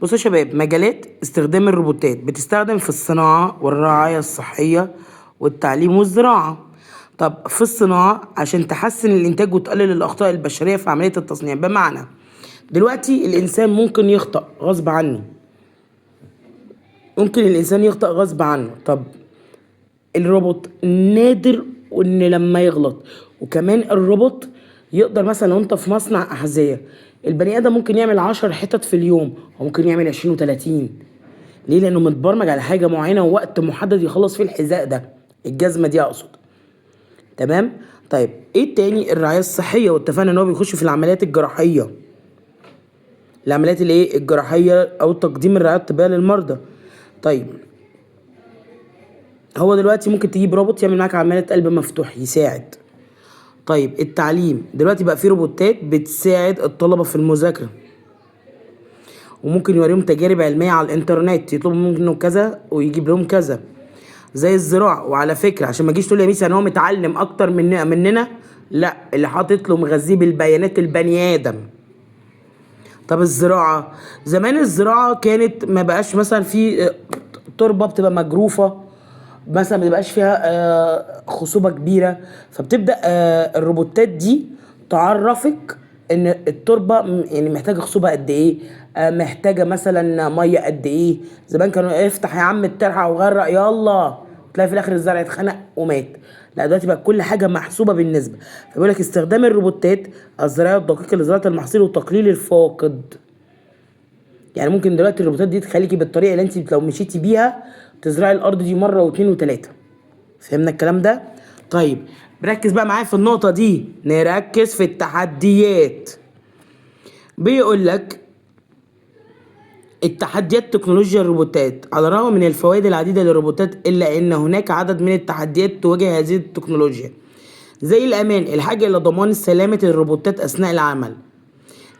بصوا يا شباب، مجالات استخدام الروبوتات بتستخدم في الصناعة والرعاية الصحية والتعليم والزراعة. طب في الصناعة عشان تحسن الإنتاج وتقلل الأخطاء البشرية في عملية التصنيع. بمعنى دلوقتي الإنسان ممكن يخطأ غصب عنه، طب الروبوت نادر ان لما يغلط. وكمان الروبوت يقدر مثلا لو انت في مصنع احذيه، البني ادم ممكن يعمل 10 حتت في اليوم، وممكن يعمل 20 و30. ليه؟ لانه متبرمج على حاجه معينه ووقت محدد يخلص فيه الحذاء ده، الجزمه دي اقصد. تمام. طيب ايه تاني؟ الرعايه الصحيه، واتفقنا ان هو بيخش في العمليات الجراحيه، العمليات الايه الجراحيه او تقديم الرعايه الطبيه للمرضى. طيب هو دلوقتي ممكن تجيب روبوت يعمل معاك عملية قلب مفتوح يساعد. طيب التعليم دلوقتي بقى فيه روبوتات بتساعد الطلبة في المذاكرة، وممكن يوريهم تجارب علمية على الانترنت، يطلبوا منه كذا ويجيب لهم كذا. زي الزراعة. وعلى فكرة عشان ما تجيش تقول لي يا ميسي ان هو متعلم اكتر مننا، لا، اللي حاطط له مغذيه بالبيانات البني ادم. طب الزراعة، زمان الزراعة كانت ما بقاش مثلا في تربة بتبقى مجروفة، مثلا ما بيبقاش فيها خصوبة كبيرة، فبتبدأ الروبوتات دي تعرفك ان التربة يعني محتاجة خصوبة قد ايه، محتاجة مثلا مية قد ايه. زمان كانوا افتح يا عم الترعة وغرق يلا، تلاقي في الاخر الزرع اتخنق ومات. لا دلوقتي بقى كل حاجة محسوبة بالنسبة. فبيقول لك استخدام الروبوتات الزراعية الدقيقة لزراعة المحاصيل وتقليل الفاقد. يعني ممكن دلوقتي الروبوتات دي تخليكي بالطريقه اللي انت لو مشيتي بيها تزرعي الارض دي مره واثنين وثلاثه. فهمنا الكلام ده؟ طيب ركز بقى معايا في النقطه دي، نركز في التحديات. بيقول لك التحديات تكنولوجيا الروبوتات. على الرغم من الفوائد العديده للروبوتات، الا ان هناك عدد من التحديات تواجه هذه التكنولوجيا، زي الامان، الحاجه الى ضمان سلامه الروبوتات اثناء العمل.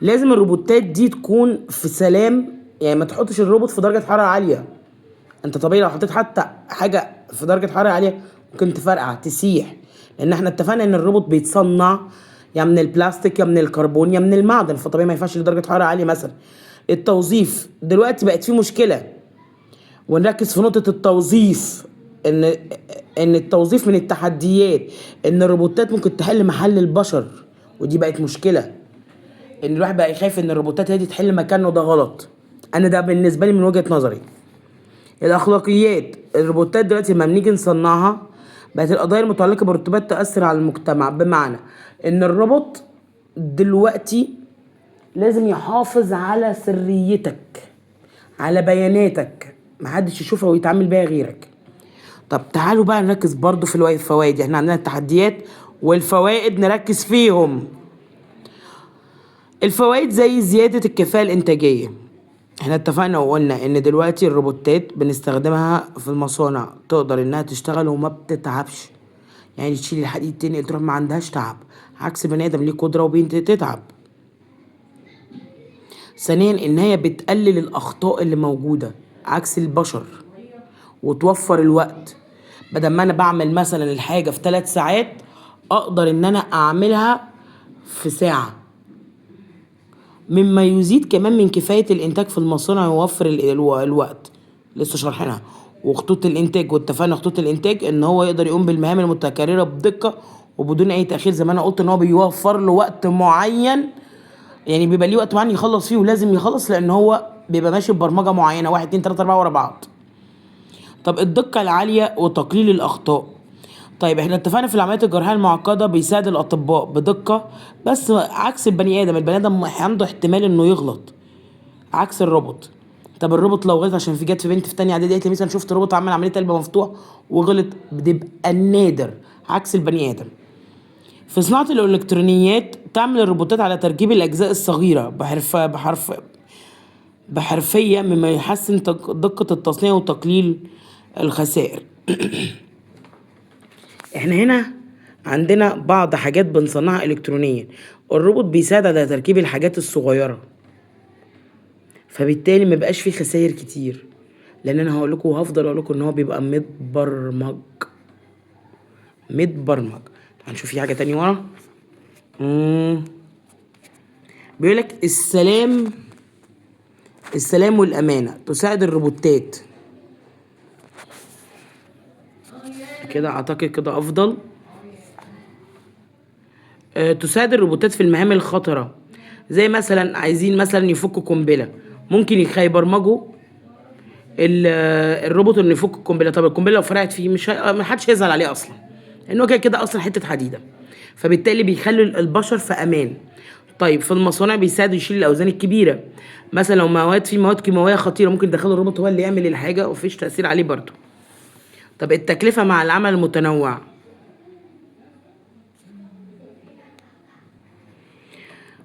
لازم الروبوتات دي تكون في سلام، يعني ما تحطش الروبوت في درجه حراره عاليه. انت طبيعي لو حطيت حتى حاجه في درجه حراره عاليه ممكن تفرقع تسيح، لان احنا اتفقنا ان الروبوت بيتصنع يا من البلاستيك يا من الكربون يا من المعدن، فطبيعي ما ينفعش لدرجه حراره عاليه مثلا. التوظيف دلوقتي بقت فيه مشكله، ونركز في نقطه التوظيف. ان التوظيف من التحديات، ان الروبوتات ممكن تحل محل البشر، ودي بقت مشكله. ان الواحد بقى يخاف ان الروبوتات هي دي تحل مكانه، ده غلط. انا ده بالنسبه لي من وجهه نظري. الاخلاقيات، الروبوتات دلوقتي لما بنيجي نصنعها بقت القضايا المتعلقه بالرطوبات تاثر على المجتمع. بمعنى ان الروبوت دلوقتي لازم يحافظ على سريتك، على بياناتك، محدش يشوفها ويتعامل بيها غيرك. طب تعالوا بقى نركز برضو في الفوائد. احنا عندنا التحديات والفوائد، نركز فيهم. الفوائد زي زيادة الكفاءة الإنتاجية. احنا اتفقنا وقلنا ان دلوقتي الروبوتات بنستخدمها في المصانع، تقدر انها تشتغل وما بتتعبش. يعني تشيل الحديد تنقل تروح، ما عندهاش تعب، عكس بني ادم ليه قدرة وبتتعب. ثانيا ان هي بتقلل الاخطاء اللي موجودة عكس البشر، وتوفر الوقت. بدل ما انا بعمل مثلا الحاجة في 3 ساعات، اقدر ان انا اعملها في ساعة. مما يزيد كمان من كفاية الإنتاج في المصانع ويوفر الوقت. لسه شارحينها. وخطوط الإنتاج، واتفقنا خطوط الإنتاج إن هو يقدر يقوم بالمهام المتكررة بدقة وبدون أي تأخير. زي ما أنا قلت إن هو بيوفر له وقت معين، يعني بيبقى ليه وقت معين يخلص فيه ولازم يخلص، لأن هو بيبقى ماشي ببرمجة معينة 1 2 3 4 ورا بعض. طب الدقة العالية وتقليل الأخطاء. طيب احنا اتفقنا في العمليات الجراحية المعقدة بيساعد الأطباء بدقة، بس عكس البني آدم. البني آدم عنده احتمال إنه يغلط عكس الروبوت. طب الروبوت لو غلط، عشان جت في بنت في تانية اعدادي قالت لي مثلا شفت روبوت عمل عمليه قلب مفتوح وغلط، بتبقى نادر عكس البني ادم. في صناعه الالكترونيات تعمل الروبوتات على تركيب الاجزاء الصغيره بحرفيه، مما يحسن دقه التصنيع وتقليل الخسائر. احنا هنا عندنا بعض حاجات بنصنعها الكترونيا، الروبوت بيساعد على تركيب الحاجات الصغيره، فبالتالي ما بقاش فيه خسائر كتير. لان انا هقول لكم وهفضل اقول لكم ان هو بيبقى متبرمج. هنشوف في حاجه تانية ورا. بيقول لك السلام السلام والأمانة. تساعد الروبوتات كده، أعتقد كده أفضل. تساعد الروبوتات في المهام الخطرة، زي مثلا عايزين مثلا يفكوا قنبلة، ممكن يبرمجوا الروبوت انه يفك القنبله. طب القنبله لو فرقت فيه مش ما حدش هيزعل عليه اصلا، لانه كده كده اصلا حته حديده، فبالتالي بيخلوا البشر في امان. طيب في المصانع بيساعد يشيل الاوزان الكبيره، مثلا لو مواد كيماويه خطيره ممكن يدخلوا الروبوت هو اللي يعمل الحاجه ومفيش تاثير عليه برضه. طب التكلفه مع العمل المتنوع،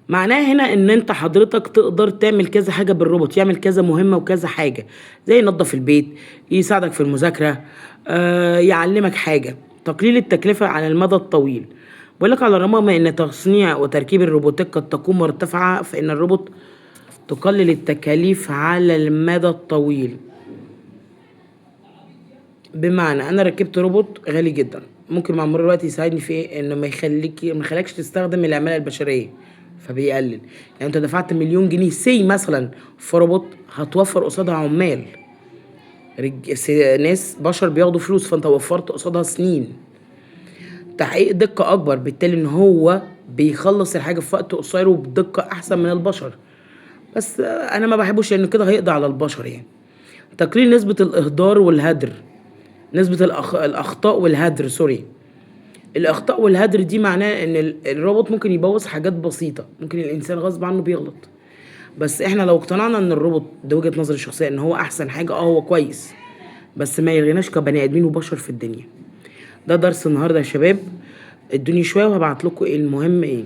معناها هنا ان انت حضرتك تقدر تعمل كذا حاجة بالروبوت، يعمل كذا مهمة وكذا حاجة، زي ينظف البيت، يساعدك في المذاكرة، يعلمك حاجة. تقليل التكلفة على المدى الطويل، بقول لك على الرغم من ان تصنيع وتركيب الروبوتات قد تكون مرتفعة، فان الروبوت تقلل التكاليف على المدى الطويل. بمعنى انا ركبت روبوت غالي جدا، ممكن مع مرور الوقت يساعدني في ايه، انه ما يخليكش تستخدم العماله البشريه، فبيقلل. يعني انت دفعت مليون جنيه مثلا في روبوت، هتوفر قصادها عمال، ناس بشر بياخدوا فلوس، فانت وفرت قصادها سنين. تحقيق دقة أكبر، بالتالي إن هو بيخلص الحاجة في وقت قصير وبدقة أحسن من البشر، بس أنا ما بحبوش لأنه كده هيقضي على البشر يعني. تقليل نسبة الإهدار والهدر، نسبة الأخطاء والهدر، سوري. الأخطاء والهدر دي معناه إن الروبوت ممكن يبوظ حاجات بسيطة، ممكن الإنسان غصب عنه بيغلط، بس إحنا لو اقتنعنا إن الروبوت، ده وجهة نظري الشخصية، إن هو أحسن حاجة، هو كويس، بس ما يلغيناش كبني آدمين وبشر في الدنيا. ده درس النهاردة يا شباب، ادوني شوية وهبعت لكم المهم إيه.